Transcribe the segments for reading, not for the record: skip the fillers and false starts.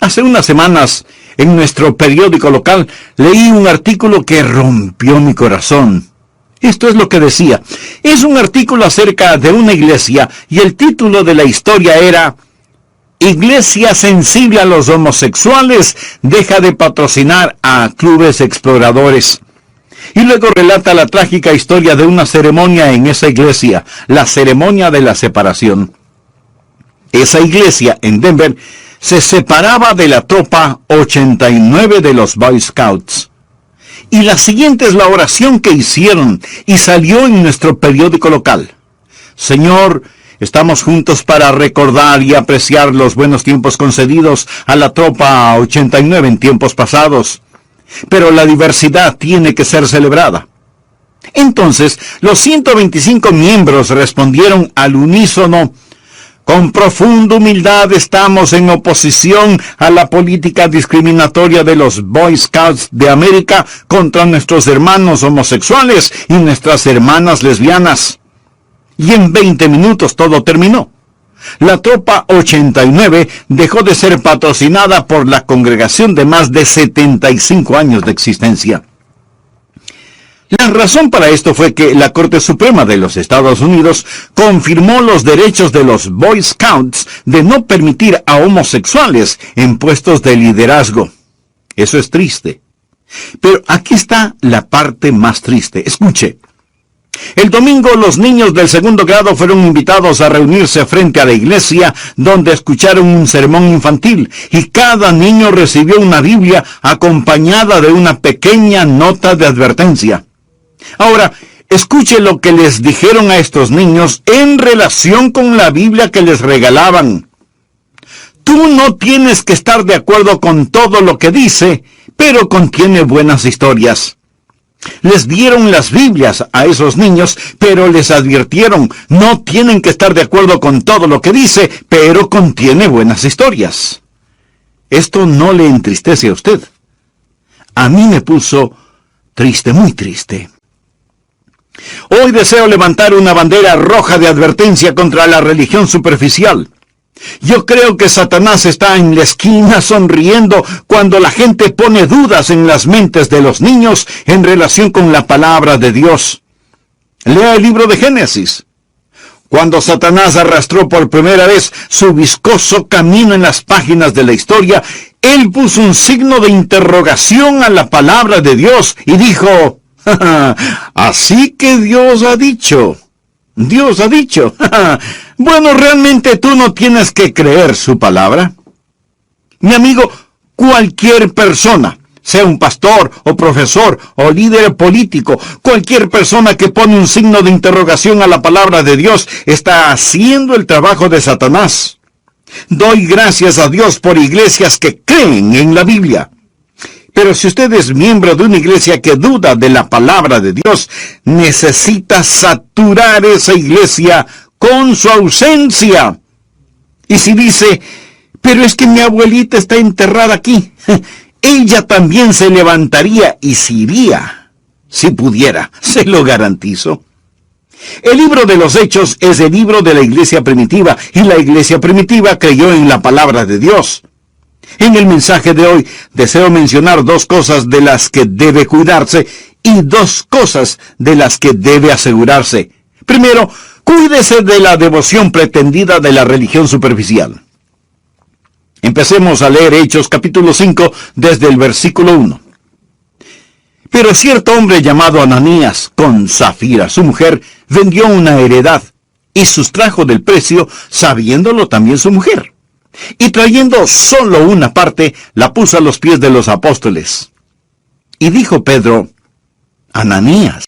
Hace unas semanas, en nuestro periódico local, leí un artículo que rompió mi corazón. Esto es lo que decía. Es un artículo acerca de una iglesia y el título de la historia era Iglesia sensible a los homosexuales deja de patrocinar a clubes exploradores. Y luego relata la trágica historia de una ceremonia en esa iglesia, la ceremonia de la separación. Esa iglesia en Denver se separaba de la tropa 89 de los Boy Scouts. Y la siguiente es la oración que hicieron y salió en nuestro periódico local. Señor, estamos juntos para recordar y apreciar los buenos tiempos concedidos a la tropa 89 en tiempos pasados. Pero la diversidad tiene que ser celebrada. Entonces, los 125 miembros respondieron al unísono: con profunda humildad estamos en oposición a la política discriminatoria de los Boy Scouts de América contra nuestros hermanos homosexuales y nuestras hermanas lesbianas. Y en 20 minutos todo terminó. La tropa 89 dejó de ser patrocinada por la congregación de más de 75 años de existencia. La razón para esto fue que la Corte Suprema de los Estados Unidos confirmó los derechos de los Boy Scouts de no permitir a homosexuales en puestos de liderazgo. Eso es triste. Pero aquí está la parte más triste. Escuche. El domingo los niños del segundo grado fueron invitados a reunirse frente a la iglesia donde escucharon un sermón infantil y cada niño recibió una Biblia acompañada de una pequeña nota de advertencia. Ahora, escuche lo que les dijeron a estos niños en relación con la Biblia que les regalaban. Tú no tienes que estar de acuerdo con todo lo que dice, pero contiene buenas historias. Les dieron las Biblias a esos niños, pero les advirtieron, no tienen que estar de acuerdo con todo lo que dice, pero contiene buenas historias. Esto no le entristece a usted. A mí me puso triste, muy triste. Hoy deseo levantar una bandera roja de advertencia contra la religión superficial. Yo creo que Satanás está en la esquina sonriendo cuando la gente pone dudas en las mentes de los niños en relación con la palabra de Dios. Lea el libro de Génesis. Cuando Satanás arrastró por primera vez su viscoso camino en las páginas de la historia, él puso un signo de interrogación a la palabra de Dios y dijo: así que Dios ha dicho. Dios ha dicho. Bueno, realmente tú no tienes que creer su palabra. Mi amigo, cualquier persona, sea un pastor o profesor o líder político, cualquier persona que pone un signo de interrogación a la palabra de Dios está haciendo el trabajo de Satanás. Doy gracias a Dios por iglesias que creen en la Biblia. Pero si usted es miembro de una iglesia que duda de la palabra de Dios, necesita saturar esa iglesia con su ausencia. Y si dice, pero es que mi abuelita está enterrada aquí, ella también se levantaría y se iría, si pudiera, se lo garantizo. El libro de los Hechos es el libro de la iglesia primitiva, y la iglesia primitiva creyó en la palabra de Dios. En el mensaje de hoy deseo mencionar dos cosas de las que debe cuidarse y dos cosas de las que debe asegurarse. Primero, cuídese de la devoción pretendida de la religión superficial. Empecemos a leer Hechos capítulo 5 desde el versículo 1. Pero cierto hombre llamado Ananías, con Zafira, su mujer, vendió una heredad y sustrajo del precio, sabiéndolo también su mujer. Y trayendo solo una parte, la puso a los pies de los apóstoles. Y dijo Pedro: Ananías,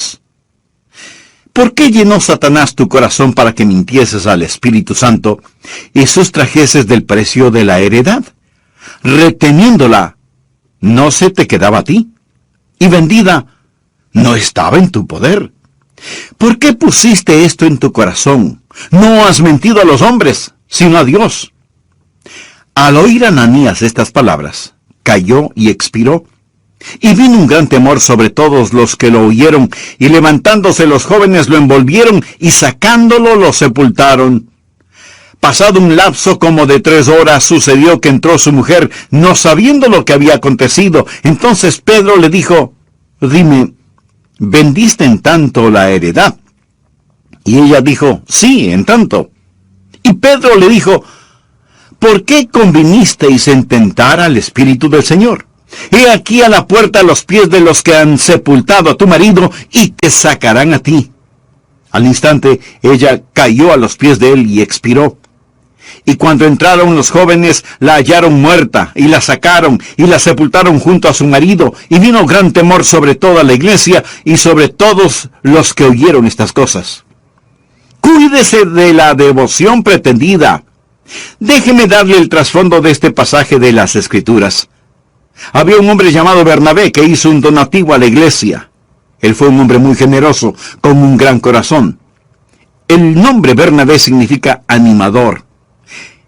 ¿por qué llenó Satanás tu corazón para que mintieses al Espíritu Santo y sustrajeses del precio de la heredad? Reteniéndola, no se te quedaba a ti, y vendida, no estaba en tu poder. ¿Por qué pusiste esto en tu corazón? No has mentido a los hombres, sino a Dios. Al oír Ananías estas palabras, cayó y expiró, y vino un gran temor sobre todos los que lo oyeron, y levantándose los jóvenes lo envolvieron, y sacándolo lo sepultaron. Pasado un lapso como de 3 horas, sucedió que entró su mujer, no sabiendo lo que había acontecido. Entonces Pedro le dijo, dime, ¿vendiste en tanto la heredad? Y ella dijo, sí, en tanto. Y Pedro le dijo, ¿por qué convinisteis en tentar al Espíritu del Señor? He aquí a la puerta a los pies de los que han sepultado a tu marido, y te sacarán a ti. Al instante ella cayó a los pies de él y expiró. Y cuando entraron los jóvenes, la hallaron muerta, y la sacaron, y la sepultaron junto a su marido, y vino gran temor sobre toda la iglesia, y sobre todos los que oyeron estas cosas. Cuídese de la devoción pretendida. Déjeme darle el trasfondo de este pasaje de las Escrituras. Había un hombre llamado Bernabé que hizo un donativo a la iglesia. Él fue un hombre muy generoso, con un gran corazón. El nombre Bernabé significa animador.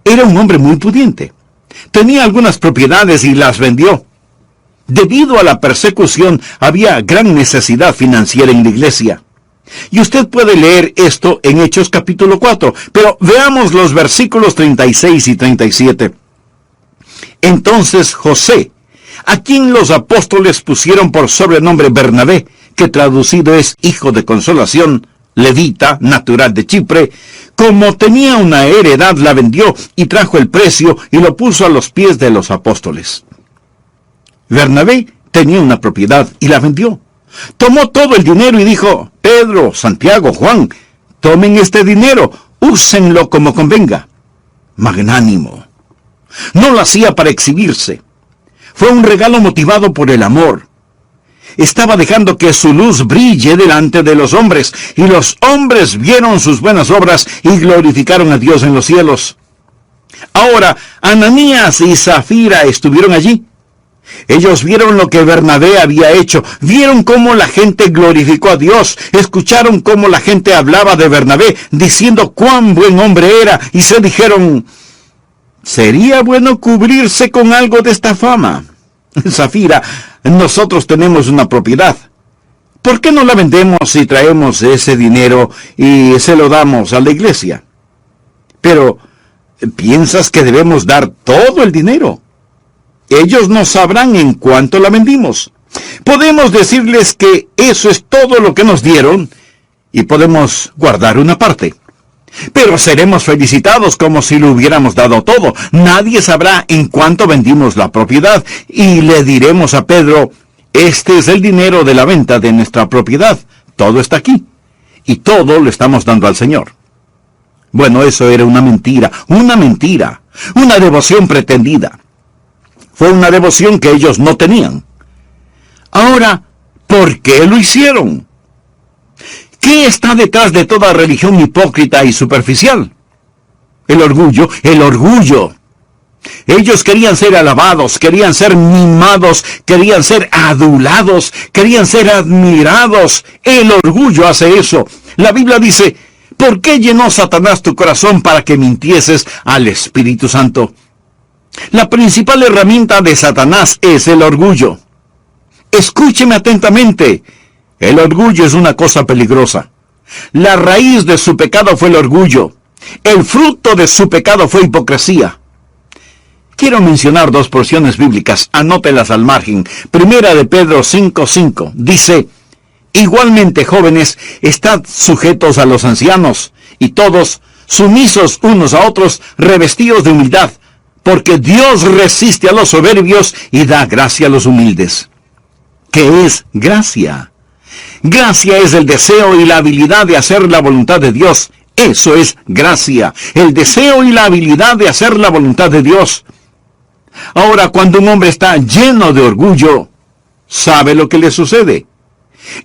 Era un hombre muy pudiente. Tenía algunas propiedades y las vendió. Debido a la persecución, había gran necesidad financiera en la iglesia. Y usted puede leer esto en Hechos capítulo 4, pero veamos los versículos 36 y 37. Entonces José, a quien los apóstoles pusieron por sobrenombre Bernabé, que traducido es hijo de consolación, levita, natural de Chipre, como tenía una heredad, la vendió y trajo el precio y lo puso a los pies de los apóstoles. Bernabé tenía una propiedad y la vendió. Tomó todo el dinero y dijo, Pedro, Santiago, Juan, tomen este dinero, úsenlo como convenga. Magnánimo. No lo hacía para exhibirse. Fue un regalo motivado por el amor. Estaba dejando que su luz brille delante de los hombres, y los hombres vieron sus buenas obras y glorificaron a Dios en los cielos. Ahora, Ananías y Zafira estuvieron allí. Ellos vieron lo que Bernabé había hecho, vieron cómo la gente glorificó a Dios, escucharon cómo la gente hablaba de Bernabé, diciendo cuán buen hombre era, y se dijeron, sería bueno cubrirse con algo de esta fama. Zafira, nosotros tenemos una propiedad. ¿Por qué no la vendemos y traemos ese dinero y se lo damos a la iglesia? Pero, ¿piensas que debemos dar todo el dinero? Ellos no sabrán en cuánto la vendimos. Podemos decirles que eso es todo lo que nos dieron y podemos guardar una parte. Pero seremos felicitados como si lo hubiéramos dado todo. Nadie sabrá en cuánto vendimos la propiedad y le diremos a Pedro, este es el dinero de la venta de nuestra propiedad. Todo está aquí y todo lo estamos dando al Señor. Bueno, eso era una mentira, una devoción pretendida. Fue una devoción que ellos no tenían. Ahora, ¿por qué lo hicieron? ¿Qué está detrás de toda religión hipócrita y superficial? El orgullo. Ellos querían ser alabados, querían ser mimados, querían ser adulados, querían ser admirados. El orgullo hace eso. La Biblia dice, ¿por qué llenó Satanás tu corazón para que mintieses al Espíritu Santo? La principal herramienta de Satanás es el orgullo. Escúcheme atentamente. El orgullo es una cosa peligrosa. La raíz de su pecado fue el orgullo. El fruto de su pecado fue hipocresía. Quiero mencionar 2 porciones bíblicas, anótelas al margen. Primera de Pedro 5:5 dice, igualmente jóvenes, estad sujetos a los ancianos, y todos sumisos unos a otros, revestidos de humildad, porque Dios resiste a los soberbios y da gracia a los humildes. ¿Qué es gracia? Gracia es el deseo y la habilidad de hacer la voluntad de Dios. Eso es gracia, el deseo y la habilidad de hacer la voluntad de Dios. Ahora, cuando un hombre está lleno de orgullo, ¿sabe lo que le sucede?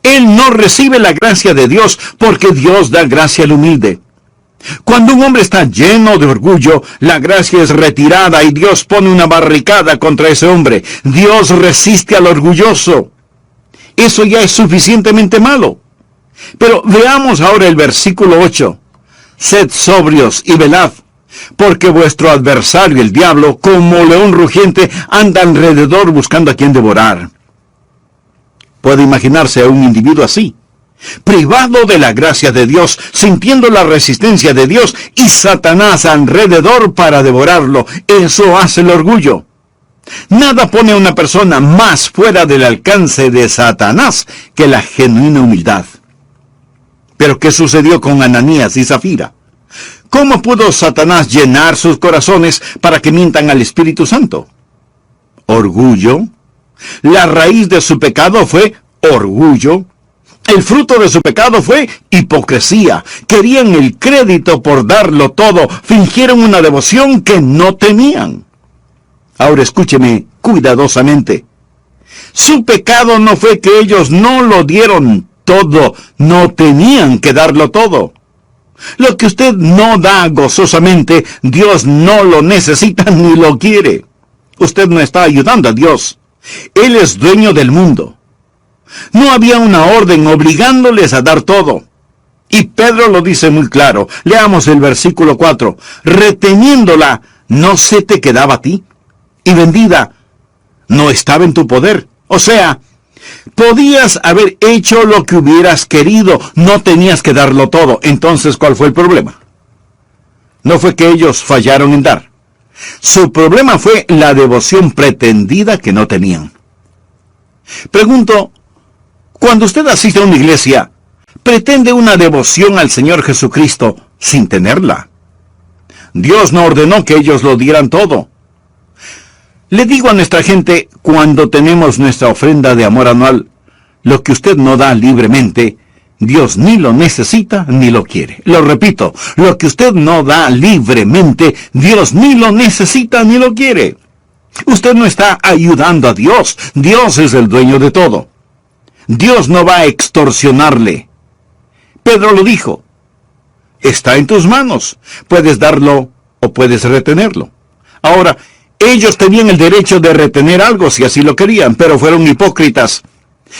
Él no recibe la gracia de Dios porque Dios da gracia al humilde. Cuando un hombre está lleno de orgullo, la gracia es retirada y Dios pone una barricada contra ese hombre. Dios resiste al orgulloso. Eso ya es suficientemente malo. Pero veamos ahora el versículo 8. Sed sobrios y velad, porque vuestro adversario, el diablo, como león rugiente, anda alrededor buscando a quien devorar. Puede imaginarse a un individuo así. privado de la gracia de Dios, sintiendo la resistencia de Dios y Satanás alrededor para devorarlo. Eso hace el orgullo. Nada pone a una persona más fuera del alcance de Satanás que la genuina humildad. Pero ¿qué sucedió con Ananías y Zafira? ¿Cómo pudo Satanás llenar sus corazones para que mientan al Espíritu Santo? Orgullo. La raíz de su pecado fue orgullo. El fruto de su pecado fue hipocresía. Querían el crédito por darlo todo. Fingieron una devoción que no tenían. Ahora escúcheme cuidadosamente. Su pecado no fue que ellos no lo dieron todo. No tenían que darlo todo. Lo que usted no da gozosamente, Dios no lo necesita ni lo quiere. Usted no está ayudando a Dios. Él es dueño del mundo. No había una orden obligándoles a dar todo. Y Pedro lo dice muy claro. Leamos el versículo 4. Reteniéndola, no se te quedaba a ti. Y vendida, no estaba en tu poder. O sea, podías haber hecho lo que hubieras querido. No tenías que darlo todo. Entonces, ¿cuál fue el problema? No fue que ellos fallaron en dar. Su problema fue la devoción pretendida que no tenían. Pregunto, cuando usted asiste a una iglesia, ¿pretende una devoción al Señor Jesucristo sin tenerla? Dios no ordenó que ellos lo dieran todo. Le digo a nuestra gente, cuando tenemos nuestra ofrenda de amor anual, lo que usted no da libremente, Dios ni lo necesita ni lo quiere. Lo repito, lo que usted no da libremente, Dios ni lo necesita ni lo quiere. Usted no está ayudando a Dios. Dios es el dueño de todo. Dios no va a extorsionarle. Pedro lo dijo. Está en tus manos. Puedes darlo o puedes retenerlo. Ahora, ellos tenían el derecho de retener algo si así lo querían, pero fueron hipócritas.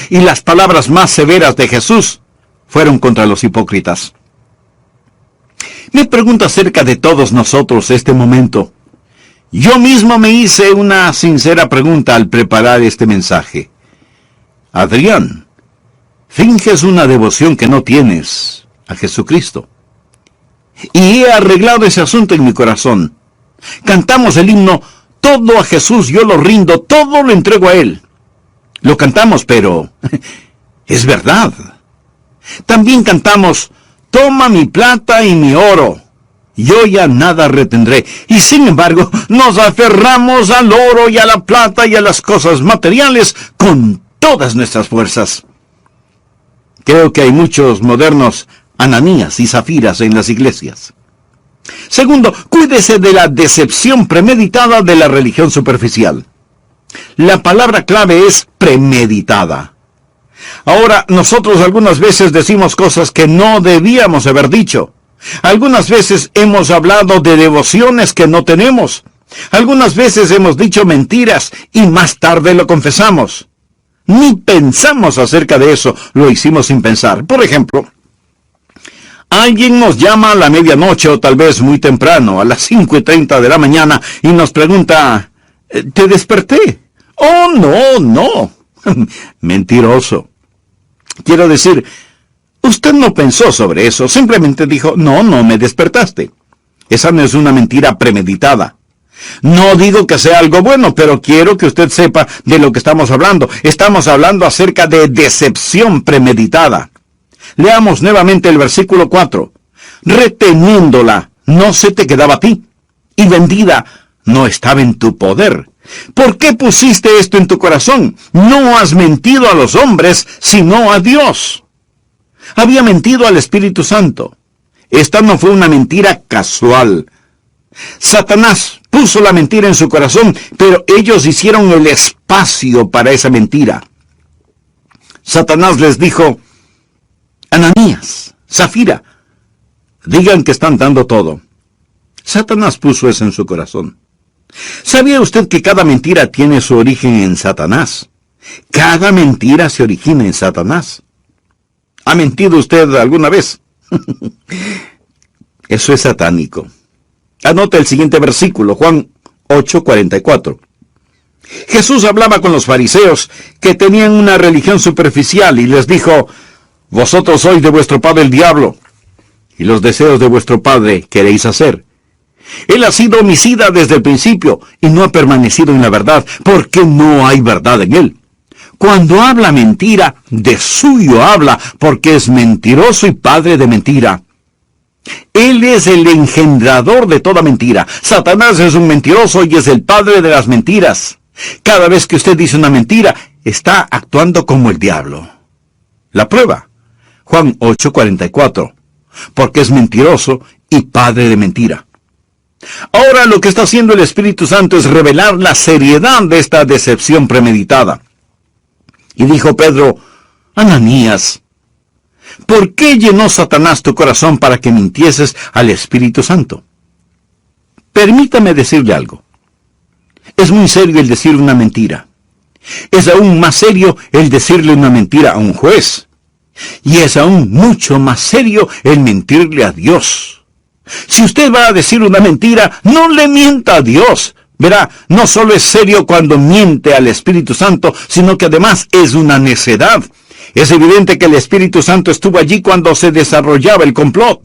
Y las palabras más severas de Jesús fueron contra los hipócritas. Me pregunto acerca de todos nosotros este momento. Yo mismo me hice una sincera pregunta al preparar este mensaje. Adrián, finges una devoción que no tienes a Jesucristo. Y he arreglado ese asunto en mi corazón. Cantamos el himno, todo a Jesús yo lo rindo, todo lo entrego a Él. Lo cantamos, pero es verdad. También cantamos, toma mi plata y mi oro, yo ya nada retendré. Y sin embargo, nos aferramos al oro y a la plata y a las cosas materiales con todas nuestras fuerzas. Creo que hay muchos modernos Ananías y Zafiras en las iglesias. Segundo, cuídese de la decepción premeditada de la religión superficial. La palabra clave es premeditada. Ahora, nosotros algunas veces decimos cosas que no debíamos haber dicho. Algunas veces hemos hablado de devociones que no tenemos. Algunas veces hemos dicho mentiras y más tarde lo confesamos. Ni pensamos acerca de eso, lo hicimos sin pensar. Por ejemplo, alguien nos llama a la medianoche o tal vez muy temprano, a las 5:30 de la mañana, y nos pregunta, ¿te desperté? Oh, no. Mentiroso. Quiero decir, usted no pensó sobre eso, simplemente dijo, no me despertaste. Esa no es una mentira premeditada. No digo que sea algo bueno, pero quiero que usted sepa de lo que estamos hablando. Estamos hablando acerca de decepción premeditada. Leamos nuevamente el versículo 4. Reteniéndola, no se te quedaba a ti, y vendida, no estaba en tu poder. ¿Por qué pusiste esto en tu corazón? No has mentido a los hombres, sino a Dios. Había mentido al Espíritu Santo. Esta no fue una mentira casual. Satanás puso la mentira en su corazón, pero ellos hicieron el espacio para esa mentira. Satanás les dijo, Ananías, Zafira, digan que están dando todo. Satanás puso eso en su corazón. ¿Sabía usted que cada mentira tiene su origen en Satanás? Cada mentira se origina en Satanás. ¿Ha mentido usted alguna vez? Eso es satánico. Anote el siguiente versículo, Juan 8:44. Jesús hablaba con los fariseos que tenían una religión superficial y les dijo, Vosotros sois de vuestro padre el diablo, y los deseos de vuestro padre queréis hacer. Él ha sido homicida desde el principio, y no ha permanecido en la verdad, porque no hay verdad en él. Cuando habla mentira, de suyo habla, porque es mentiroso y padre de mentira. Él es el engendrador de toda mentira. Satanás es un mentiroso y es el padre de las mentiras. Cada vez que usted dice una mentira, está actuando como el diablo. La prueba, Juan 8:44, porque es mentiroso y padre de mentira. Ahora lo que está haciendo el Espíritu Santo es revelar la seriedad de esta decepción premeditada. Y dijo Pedro: Ananías, ¿por qué llenó Satanás tu corazón para que mintieses al Espíritu Santo? Permítame decirle algo. Es muy serio el decir una mentira. Es aún más serio el decirle una mentira a un juez. Y es aún mucho más serio el mentirle a Dios. Si usted va a decir una mentira, no le mienta a Dios. Verá, no solo es serio cuando miente al Espíritu Santo, sino que además es una necedad. Es evidente que el Espíritu Santo estuvo allí cuando se desarrollaba el complot.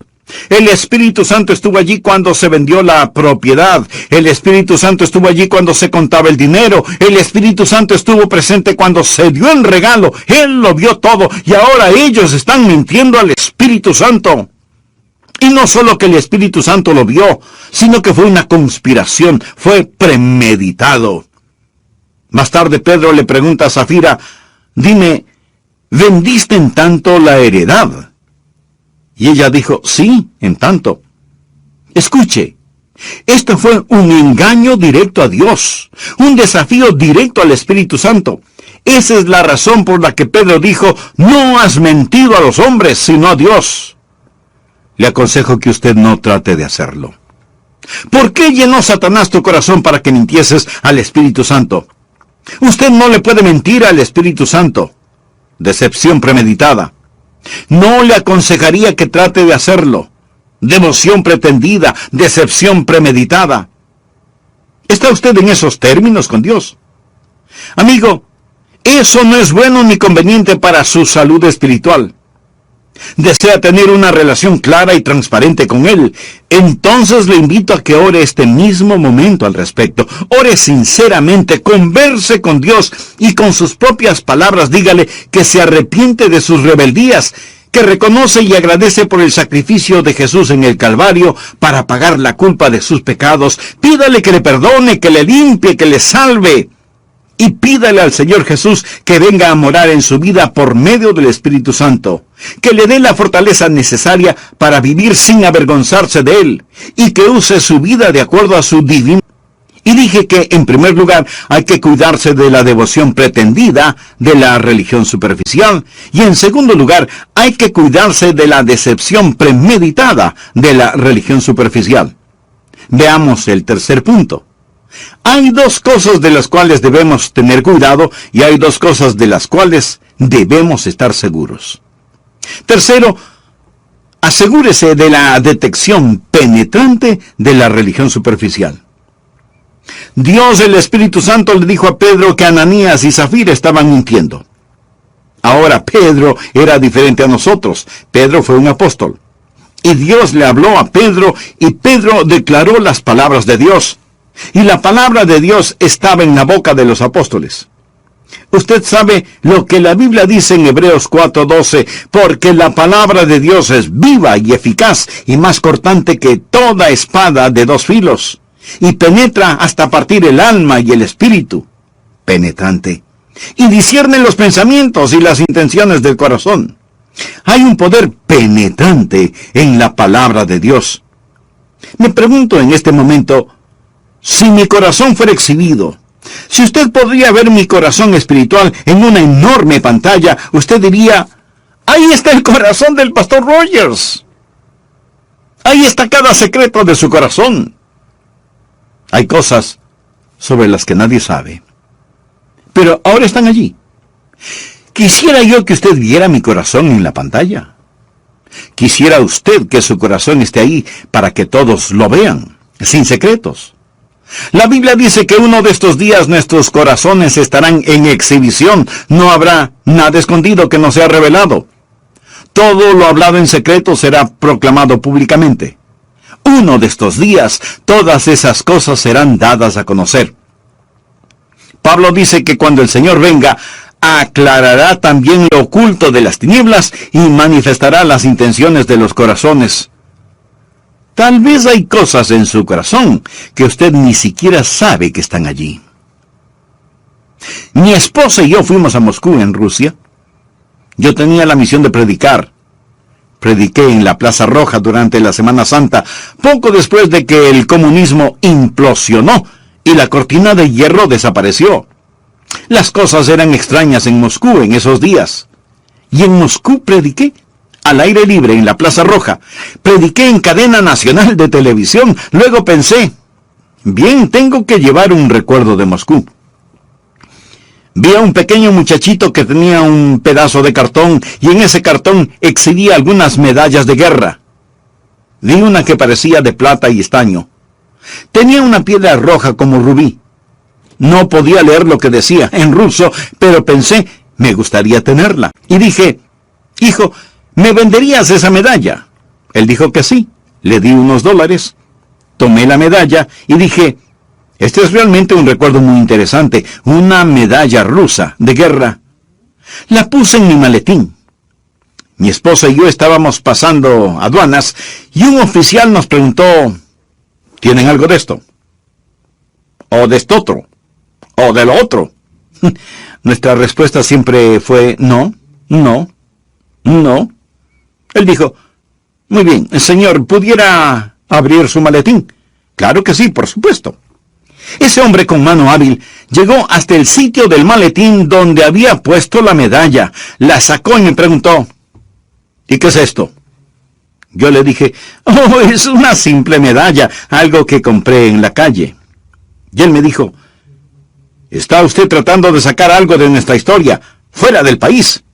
El Espíritu Santo estuvo allí cuando se vendió la propiedad. El Espíritu Santo estuvo allí cuando se contaba el dinero. El Espíritu Santo estuvo presente cuando se dio en regalo. Él lo vio todo y ahora ellos están mintiendo al Espíritu Santo. Y no solo que el Espíritu Santo lo vio, sino que fue una conspiración, fue premeditado. Más tarde Pedro le pregunta a Zafira: dime, ¿vendiste en tanto la heredad? Y ella dijo: sí, en tanto. Escuche, esto fue un engaño directo a Dios, un desafío directo al Espíritu Santo. Esa es la razón por la que Pedro dijo: no has mentido a los hombres, sino a Dios. Le aconsejo que usted no trate de hacerlo. ¿Por qué llenó Satanás tu corazón para que mintieses al Espíritu Santo? Usted no le puede mentir al Espíritu Santo. Decepción premeditada. No le aconsejaría que trate de hacerlo. Devoción pretendida, decepción premeditada. ¿Está usted en esos términos con Dios? Amigo, eso no es bueno ni conveniente para su salud espiritual. ¿Desea tener una relación clara y transparente con Él? Entonces le invito a que ore este mismo momento al respecto. Ore sinceramente, converse con Dios y con sus propias palabras dígale que se arrepiente de sus rebeldías, que reconoce y agradece por el sacrificio de Jesús en el Calvario para pagar la culpa de sus pecados. Pídale que le perdone, que le limpie, que le salve. Y pídale al Señor Jesús que venga a morar en su vida por medio del Espíritu Santo, que le dé la fortaleza necesaria para vivir sin avergonzarse de Él, y que use su vida de acuerdo a su divino. Y dije que, en primer lugar, hay que cuidarse de la devoción pretendida, de la religión superficial, y en segundo lugar, hay que cuidarse de la decepción premeditada de la religión superficial. Veamos el tercer punto. Hay dos cosas de las cuales debemos tener cuidado y hay dos cosas de las cuales debemos estar seguros. Tercero, asegúrese de la detección penetrante de la religión superficial. Dios, el Espíritu Santo, le dijo a Pedro que Ananías y Zafira estaban mintiendo. Ahora Pedro era diferente a nosotros. Pedro fue un apóstol. Y Dios le habló a Pedro y Pedro declaró las palabras de Dios. Y la palabra de Dios estaba en la boca de los apóstoles. Usted sabe lo que la Biblia dice en Hebreos 4:12, porque la palabra de Dios es viva y eficaz y más cortante que toda espada de dos filos, y penetra hasta partir el alma y el espíritu, penetrante, y discierne los pensamientos y las intenciones del corazón. Hay un poder penetrante en la palabra de Dios. Me pregunto en este momento, si mi corazón fuera exhibido, si usted podría ver mi corazón espiritual en una enorme pantalla, usted diría: ahí está el corazón del pastor Rogers. Ahí está cada secreto de su corazón. Hay cosas sobre las que nadie sabe, pero ahora están allí. Quisiera yo que usted viera mi corazón en la pantalla. Quisiera usted que su corazón esté ahí para que todos lo vean, sin secretos. La Biblia dice que uno de estos días nuestros corazones estarán en exhibición. No habrá nada escondido que no sea revelado. Todo lo hablado en secreto será proclamado públicamente. Uno de estos días, todas esas cosas serán dadas a conocer. Pablo dice que cuando el Señor venga, aclarará también lo oculto de las tinieblas y manifestará las intenciones de los corazones. Tal vez hay cosas en su corazón que usted ni siquiera sabe que están allí. Mi esposa y yo fuimos a Moscú, en Rusia. Yo tenía la misión de predicar. Prediqué en la Plaza Roja durante la Semana Santa, poco después de que el comunismo implosionó y la cortina de hierro desapareció. Las cosas eran extrañas en Moscú en esos días. Y en Moscú prediqué, al aire libre en la Plaza Roja. Prediqué en cadena nacional de televisión. Luego pensé, bien, tengo que llevar un recuerdo de Moscú. Vi a un pequeño muchachito que tenía un pedazo de cartón y en ese cartón exhibía algunas medallas de guerra. Vi una que parecía de plata y estaño. Tenía una piedra roja como rubí. No podía leer lo que decía en ruso, pero pensé, me gustaría tenerla. Y dije, hijo, ¿me venderías esa medalla? Él dijo que sí. Le di unos $. Tomé la medalla y dije, este es realmente un recuerdo muy interesante, una medalla rusa de guerra. La puse en mi maletín. Mi esposa y yo estábamos pasando aduanas y un oficial nos preguntó, ¿tienen algo de esto? ¿O de esto otro? ¿O de lo otro? Nuestra respuesta siempre fue no, no, no. Él dijo, muy bien, señor, ¿pudiera abrir su maletín? Claro que sí, por supuesto. Ese hombre con mano hábil llegó hasta el sitio del maletín donde había puesto la medalla, la sacó y me preguntó, ¿y qué es esto? Yo le dije, oh, es una simple medalla, algo que compré en la calle. Y él me dijo, ¿está usted tratando de sacar algo de nuestra historia, fuera del país?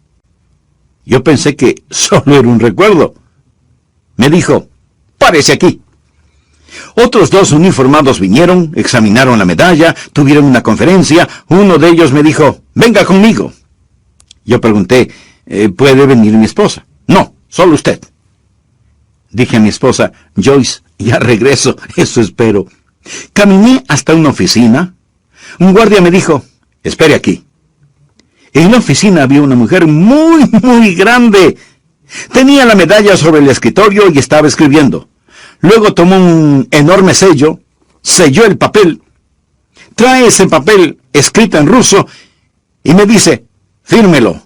Yo pensé que solo era un recuerdo. Me dijo, párese aquí. Otros 2 uniformados vinieron, examinaron la medalla, tuvieron una conferencia. Uno de ellos me dijo, venga conmigo. Yo pregunté, ¿puede venir mi esposa? No, solo usted. Dije a mi esposa, Joyce, ya regreso, eso espero. Caminé hasta una oficina. Un guardia me dijo, espere aquí. En la oficina había una mujer muy, muy grande. Tenía la medalla sobre el escritorio y estaba escribiendo. Luego tomó un enorme sello, selló el papel, trae ese papel escrito en ruso y me dice, fírmelo.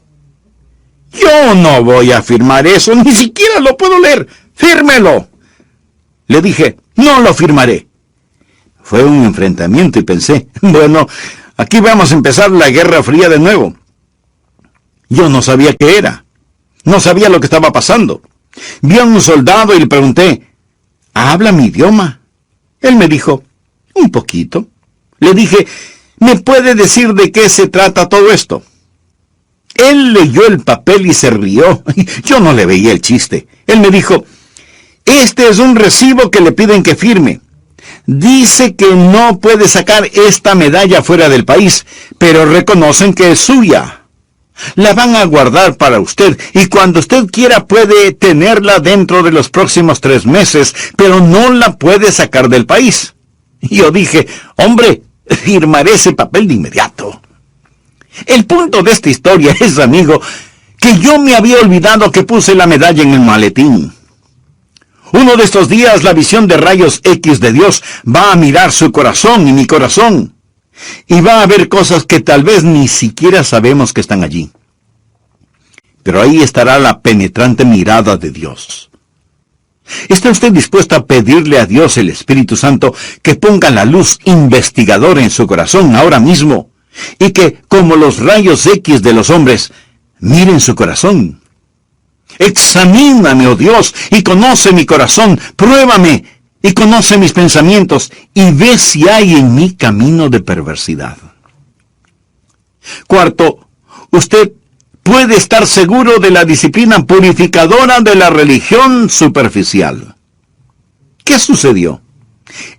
Yo no voy a firmar eso, ni siquiera lo puedo leer, fírmelo. Le dije, no lo firmaré. Fue un enfrentamiento y pensé, bueno, aquí vamos a empezar la Guerra Fría de nuevo. Yo no sabía qué era, no sabía lo que estaba pasando. Vi a un soldado y le pregunté, ¿habla mi idioma? Él me dijo, un poquito. Le dije, ¿me puede decir de qué se trata todo esto? Él leyó el papel y se rió. Yo no le veía el chiste. Él me dijo, este es un recibo que le piden que firme. Dice que no puede sacar esta medalla fuera del país, pero reconocen que es suya. La van a guardar para usted, y cuando usted quiera puede tenerla dentro de los próximos 3 meses, pero no la puede sacar del país. Yo dije, hombre, firmaré ese papel de inmediato. El punto de esta historia es, amigo, que yo me había olvidado que puse la medalla en el maletín. Uno de estos días la visión de rayos X de Dios va a mirar su corazón y mi corazón. Y va a haber cosas que tal vez ni siquiera sabemos que están allí. Pero ahí estará la penetrante mirada de Dios. ¿Está usted dispuesto a pedirle a Dios, el Espíritu Santo, que ponga la luz investigadora en su corazón ahora mismo? Y que, como los rayos X de los hombres, miren su corazón. Examíname, oh Dios, y conoce mi corazón. Pruébame y conoce mis pensamientos, y ve si hay en mí camino de perversidad. 4, usted puede estar seguro de la disciplina purificadora de la religión superficial. ¿Qué sucedió?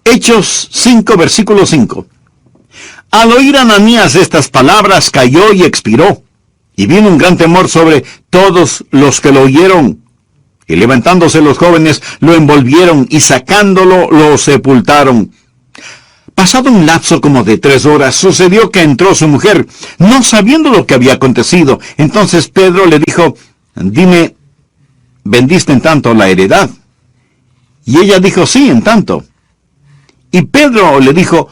Hechos 5, versículo 5. Al oír Ananías estas palabras, cayó y expiró, Y vino un gran temor sobre todos los que lo oyeron. Y levantándose los jóvenes, lo envolvieron y sacándolo, lo sepultaron. Pasado un lapso como de 3 horas, sucedió que entró su mujer, no sabiendo lo que había acontecido. Entonces Pedro le dijo, dime, ¿vendiste en tanto la heredad? Y ella dijo, sí, en tanto. Y Pedro le dijo,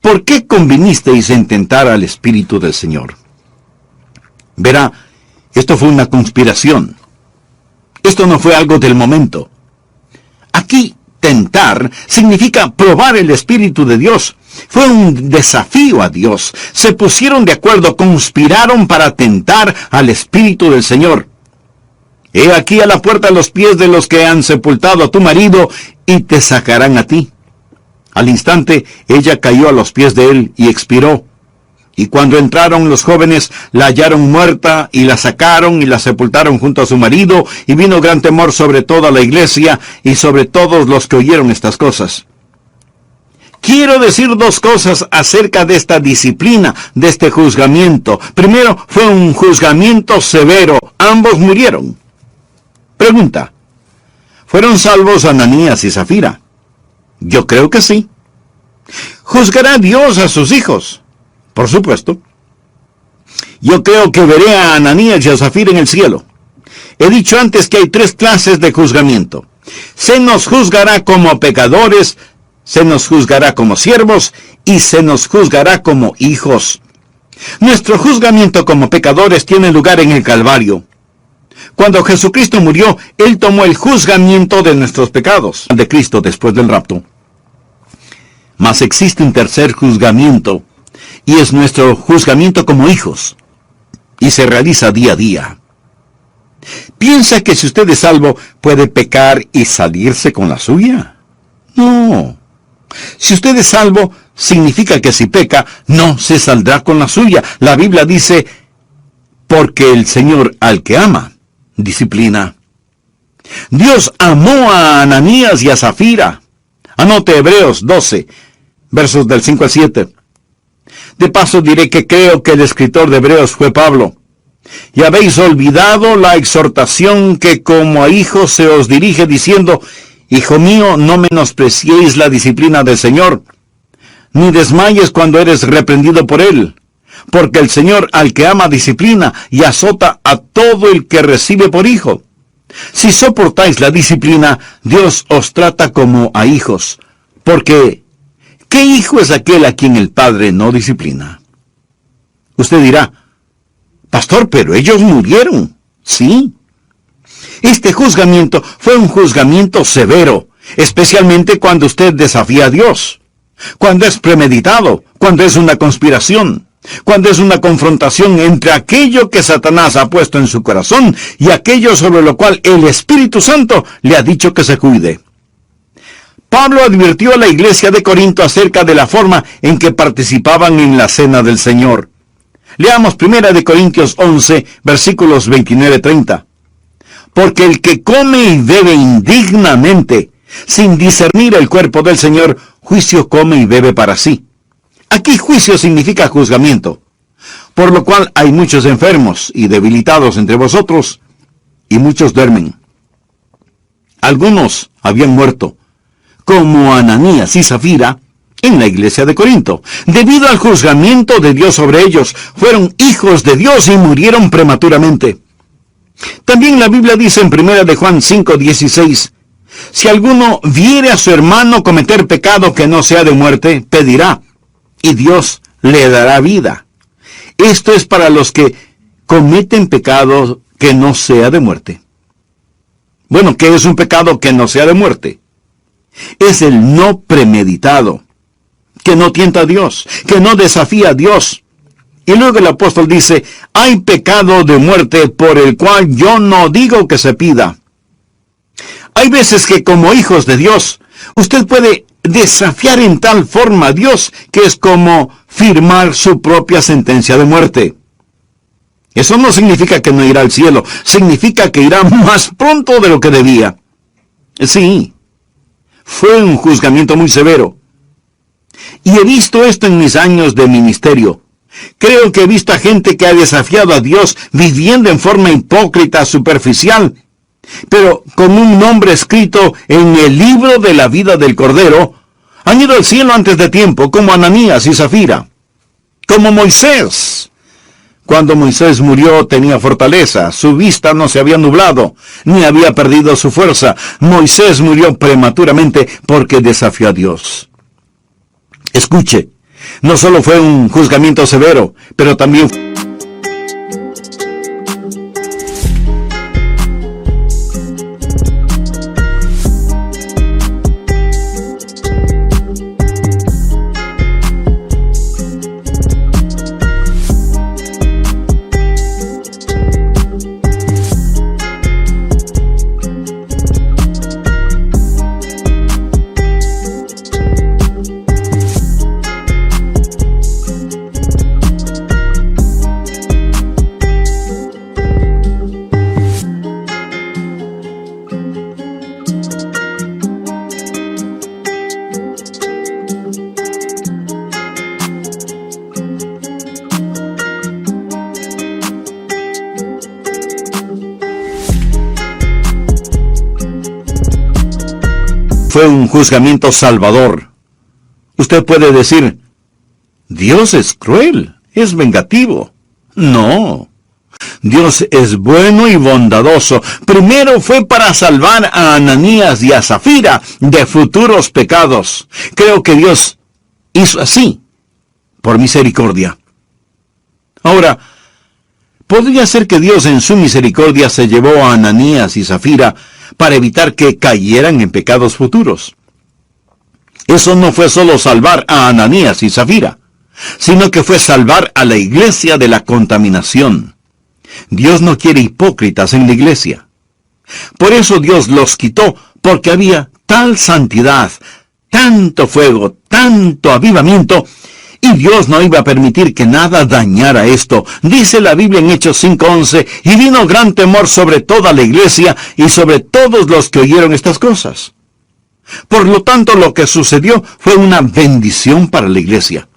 ¿por qué convinisteis en tentar al Espíritu del Señor? Verá, esto fue una conspiración. Esto no fue algo del momento. Aquí, tentar significa probar el Espíritu de Dios. Fue un desafío a Dios. Se pusieron de acuerdo, conspiraron para tentar al Espíritu del Señor. He aquí a la puerta los pies de los que han sepultado a tu marido, y te sacarán a ti. Al instante, ella cayó a los pies de él y expiró. Y cuando entraron los jóvenes, la hallaron muerta, y la sacaron y la sepultaron junto a su marido, y vino gran temor sobre toda la iglesia, y sobre todos los que oyeron estas cosas. Quiero decir 2 cosas acerca de esta disciplina, de este juzgamiento. Primero, fue un juzgamiento severo. Ambos murieron. Pregunta, ¿fueron salvos Ananías y Zafira? Yo creo que sí. ¿Juzgará Dios a sus hijos? Por supuesto. Yo creo que veré a Ananías y a Zafira en el cielo. He dicho antes que hay 3 clases de juzgamiento. Se nos juzgará como pecadores, se nos juzgará como siervos y se nos juzgará como hijos. Nuestro juzgamiento como pecadores tiene lugar en el Calvario. Cuando Jesucristo murió, Él tomó el juzgamiento de nuestros pecados, de Cristo después del rapto. Mas existe un tercer juzgamiento, y es nuestro juzgamiento como hijos, y se realiza día a día. ¿Piensa que si usted es salvo, puede pecar y salirse con la suya? No. Si usted es salvo, significa que si peca, no se saldrá con la suya. La Biblia dice, porque el Señor al que ama, disciplina. Dios amó a Ananías y a Zafira. Anote Hebreos 12, versos del 5 al 7. De paso diré que creo que el escritor de Hebreos fue Pablo. Y habéis olvidado la exhortación que como a hijos se os dirige diciendo, Hijo mío, no menospreciéis la disciplina del Señor, ni desmayes cuando eres reprendido por Él. Porque el Señor al que ama disciplina y azota a todo el que recibe por hijo. Si soportáis la disciplina, Dios os trata como a hijos. Porque, ¿qué hijo es aquel a quien el Padre no disciplina? Usted dirá, Pastor, pero ellos murieron. Sí. Este juzgamiento fue un juzgamiento severo, especialmente cuando usted desafía a Dios, cuando es premeditado, cuando es una conspiración, cuando es una confrontación entre aquello que Satanás ha puesto en su corazón y aquello sobre lo cual el Espíritu Santo le ha dicho que se cuide. Pablo advirtió a la iglesia de Corinto acerca de la forma en que participaban en la cena del Señor. Leamos 1 Corintios 11, versículos 29-30. Porque el que come y bebe indignamente, sin discernir el cuerpo del Señor, juicio come y bebe para sí. Aquí juicio significa juzgamiento, por lo cual hay muchos enfermos y debilitados entre vosotros, y muchos duermen. Algunos habían muerto, como Ananías y Zafira, en la iglesia de Corinto. Debido al juzgamiento de Dios sobre ellos, fueron hijos de Dios y murieron prematuramente. También la Biblia dice en 1 de Juan 5:16, si alguno viere a su hermano cometer pecado que no sea de muerte, pedirá, y Dios le dará vida. Esto es para los que cometen pecado que no sea de muerte. Bueno, ¿qué es un pecado que no sea de muerte? Es el no premeditado, que no tienta a Dios, que no desafía a Dios. Y luego el apóstol dice, hay pecado de muerte por el cual yo no digo que se pida. Hay veces que como hijos de Dios, usted puede desafiar en tal forma a Dios que es como firmar su propia sentencia de muerte. Eso no significa que no irá al cielo, significa que irá más pronto de lo que debía. Sí, fue un juzgamiento muy severo. Y he visto esto en mis años de ministerio. Creo que he visto a gente que ha desafiado a Dios viviendo en forma hipócrita, superficial, pero con un nombre escrito en el libro de la vida del Cordero. Han ido al cielo antes de tiempo, como Ananías y Zafira. Como Moisés. Cuando Moisés murió tenía fortaleza, su vista no se había nublado, ni había perdido su fuerza. Moisés murió prematuramente porque desafió a Dios. Escuche, no solo fue un juzgamiento severo, pero también fue un juzgamiento salvador. Usted puede decir, Dios es cruel, es vengativo. No, Dios es bueno y bondadoso. Primero fue para salvar a Ananías y a Zafira de futuros pecados. Creo que Dios hizo así, por misericordia. Ahora, podría ser que Dios en su misericordia se llevó a Ananías y Zafira para evitar que cayeran en pecados futuros. Eso no fue solo salvar a Ananías y Zafira, sino que fue salvar a la iglesia de la contaminación. Dios no quiere hipócritas en la iglesia. Por eso Dios los quitó, porque había tal santidad, tanto fuego, tanto avivamiento, y Dios no iba a permitir que nada dañara esto. Dice la Biblia en Hechos 5:11, y vino gran temor sobre toda la iglesia y sobre todos los que oyeron estas cosas. Por lo tanto, lo que sucedió fue una bendición para la iglesia.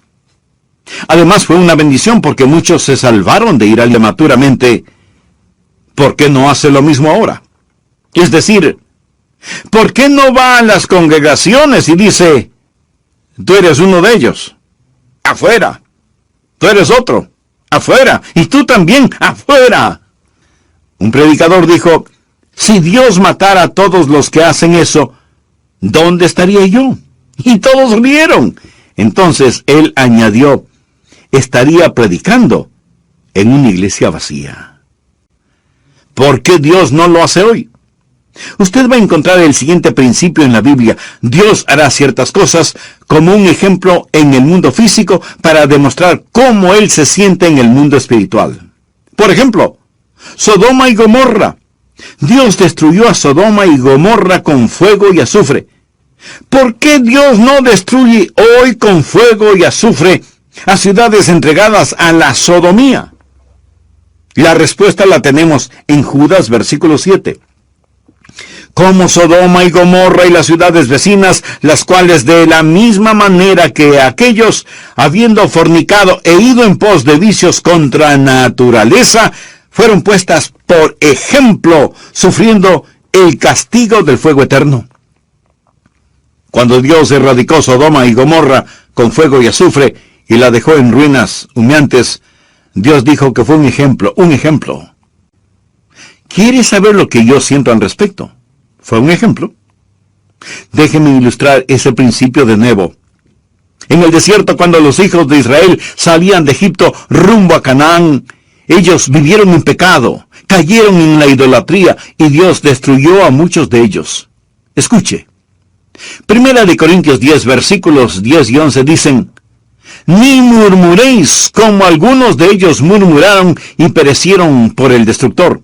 Además, fue una bendición porque muchos se salvaron de ir prematuramente. ¿Por qué no hace lo mismo ahora? Es decir, ¿por qué no va a las congregaciones y dice, tú eres uno de ellos? Afuera. Tú eres otro. Afuera. Y tú también. Afuera. Un predicador dijo, si Dios matara a todos los que hacen eso, ¿dónde estaría yo? Y todos rieron. Entonces él añadió, estaría predicando en una iglesia vacía. ¿Por qué Dios no lo hace hoy? Usted va a encontrar el siguiente principio en la Biblia. Dios hará ciertas cosas como un ejemplo en el mundo físico para demostrar cómo Él se siente en el mundo espiritual. Por ejemplo, Sodoma y Gomorra. Dios destruyó a Sodoma y Gomorra con fuego y azufre. ¿Por qué Dios no destruye hoy con fuego y azufre a ciudades entregadas a la sodomía? La respuesta la tenemos en Judas versículo 7. Como Sodoma y Gomorra y las ciudades vecinas, las cuales de la misma manera que aquellos, habiendo fornicado e ido en pos de vicios contra naturaleza, fueron puestas por ejemplo, sufriendo el castigo del fuego eterno. Cuando Dios erradicó Sodoma y Gomorra con fuego y azufre, y la dejó en ruinas humeantes, Dios dijo que fue un ejemplo, un ejemplo. ¿Quieres saber lo que yo siento al respecto? Fue un ejemplo. Déjeme ilustrar ese principio de nuevo. En el desierto, cuando los hijos de Israel salían de Egipto rumbo a Canaán, ellos vivieron en pecado, cayeron en la idolatría y Dios destruyó a muchos de ellos. Escuche. 1 Corintios 10, versículos 10 y 11 dicen, ni murmuréis como algunos de ellos murmuraron y perecieron por el destructor.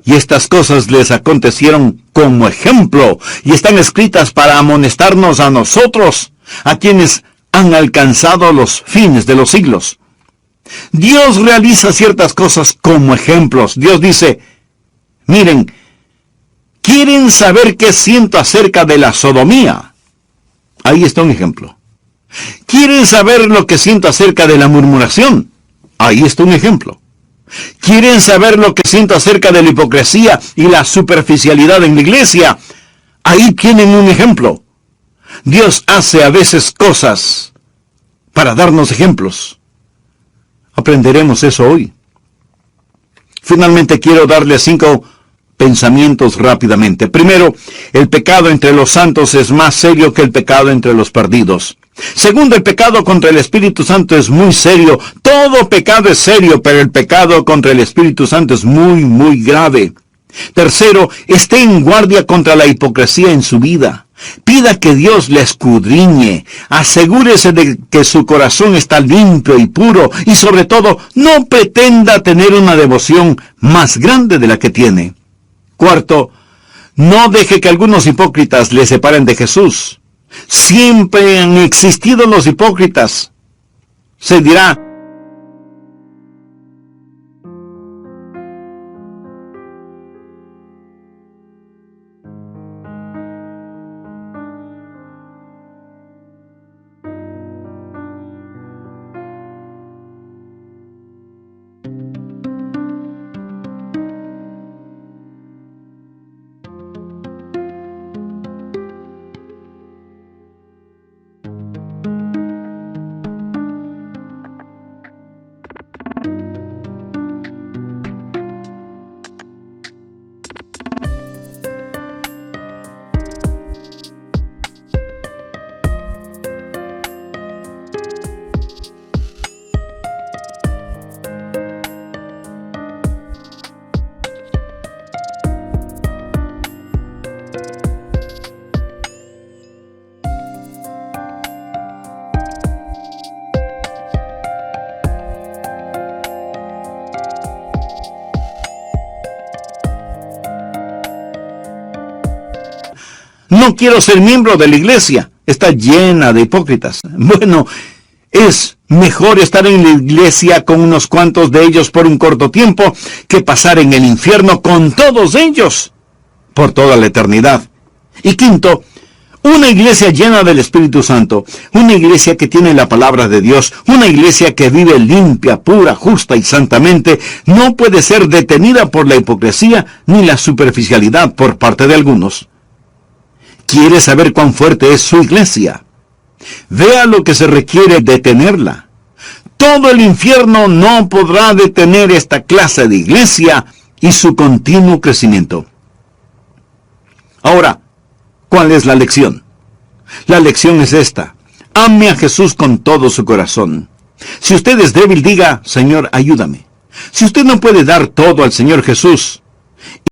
Y estas cosas les acontecieron como ejemplo, y están escritas para amonestarnos a nosotros, a quienes han alcanzado los fines de los siglos. Dios realiza ciertas cosas como ejemplos. Dios dice, miren, ¿quieren saber qué siento acerca de la sodomía? Ahí está un ejemplo. ¿Quieren saber lo que siento acerca de la murmuración? Ahí está un ejemplo. ¿Quieren saber lo que siento acerca de la hipocresía y la superficialidad en la iglesia? Ahí tienen un ejemplo. Dios hace a veces cosas para darnos ejemplos. Aprenderemos eso hoy. Finalmente quiero darle 5 pensamientos rápidamente. Primero, el pecado entre los santos es más serio que el pecado entre los perdidos. Segundo, el pecado contra el Espíritu Santo es muy serio. Todo pecado es serio, pero el pecado contra el Espíritu Santo es muy, muy grave. Tercero, esté en guardia contra la hipocresía en su vida. Pida que Dios le escudriñe. Asegúrese de que su corazón está limpio y puro. Y sobre todo, no pretenda tener una devoción más grande de la que tiene. Cuarto, no deje que algunos hipócritas le separen de Jesús. Siempre han existido los hipócritas. Se dirá, no quiero ser miembro de la iglesia. Está llena de hipócritas. Bueno, es mejor estar en la iglesia con unos cuantos de ellos por un corto tiempo que pasar en el infierno con todos ellos por toda la eternidad. Y quinto, una iglesia llena del Espíritu Santo, una iglesia que tiene la palabra de Dios, una iglesia que vive limpia, pura, justa y santamente, no puede ser detenida por la hipocresía ni la superficialidad por parte de algunos. ¿Quiere saber cuán fuerte es su iglesia? Vea lo que se requiere detenerla. Todo el infierno no podrá detener esta clase de iglesia y su continuo crecimiento. Ahora, ¿cuál es la lección? La lección es esta. Ame a Jesús con todo su corazón. Si usted es débil, diga, Señor, ayúdame. Si usted no puede dar todo al Señor Jesús,